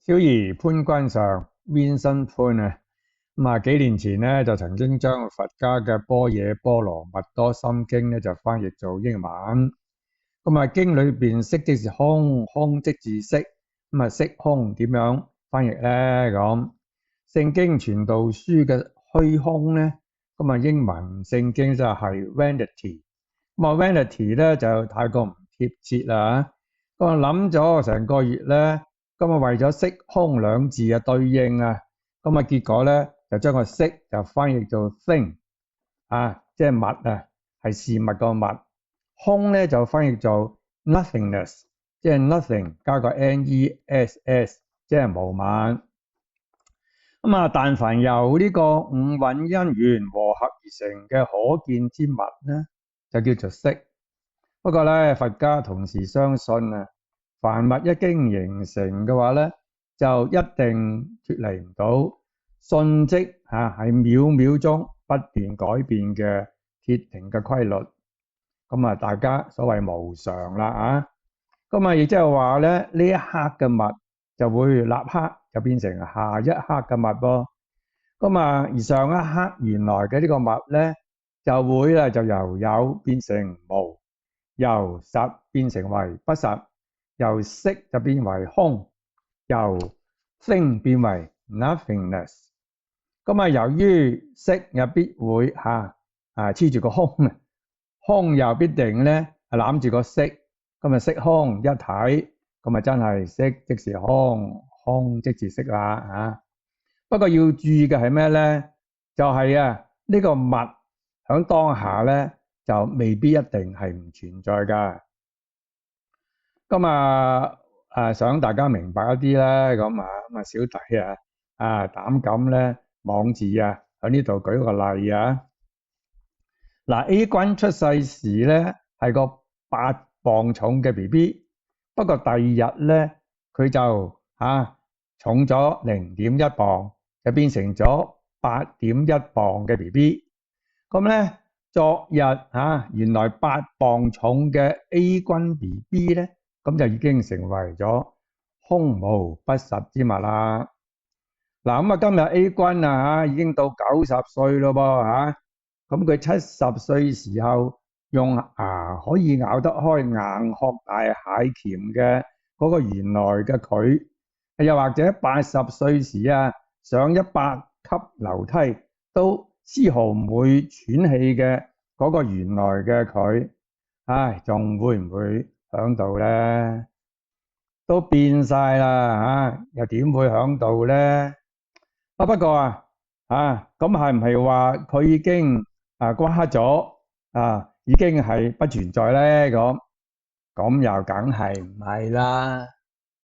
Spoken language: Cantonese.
小兒潘君上 Vincent 潘啊，幾年前咧就曾經將佛家嘅般若波羅蜜多心經咧就翻譯做英文。經裏邊色即是空，空即是色，色空點樣翻譯咧？聖經傳道書嘅虛空咧，英文聖經就係 vanity。vanity 咧就太過唔貼切啦。諗咗成個月咧。為咗色空兩字嘅對應啊，結果咧就將個色就翻譯做 thing 即係物啊，係事物個物。空咧就翻譯做 nothingness， 即係 nothing 加個 ness， 即係無物。但凡由呢個五蘊因緣和合而成嘅可見之物咧，就叫做色。不過咧，佛家同時相信啊，凡物一經形成嘅話咧，就一定脫離唔到瞬即係秒秒鐘不斷改變嘅鐵定嘅規律。大家所謂無常啦亦即係話咧，呢一刻嘅物就會立刻就變成下一刻嘅物噃。而上一刻原來嘅呢個物咧，就會就由有變成無，由實變成為不實。由色就變為空，由 thing 變為 nothingness。由於色又必會黐住個空，空又必定咧攬住個色，色空一體，真係色即是空，空即是色啦不過要注意嘅係咩咧？就係呢個物響當下咧就未必一定係唔存在噶。想大家明白一啲咧，小弟膽敢咧妄自喺呢度舉個例A 君出世時咧係個8磅重嘅 BB， 不過第二日咧佢就重咗 0.1 磅，就變成咗 8.1 磅嘅 BB。昨日原來8磅重嘅 A 君 BB 咧。就已經成為咗空無不實之物啦。今日 A 君已經到90歲咯噃佢70歲時候用牙可以咬得開硬殼大蟹鉗嘅嗰個原來嘅佢，又或者80歲時上100級樓梯都絲毫唔會喘氣嘅嗰個原來嘅佢，仲會唔會響度咧？都變晒啦又點會響度咧？不過咁係唔係話佢已經瓜咗已經係不存在咧？咁又梗係唔係啦。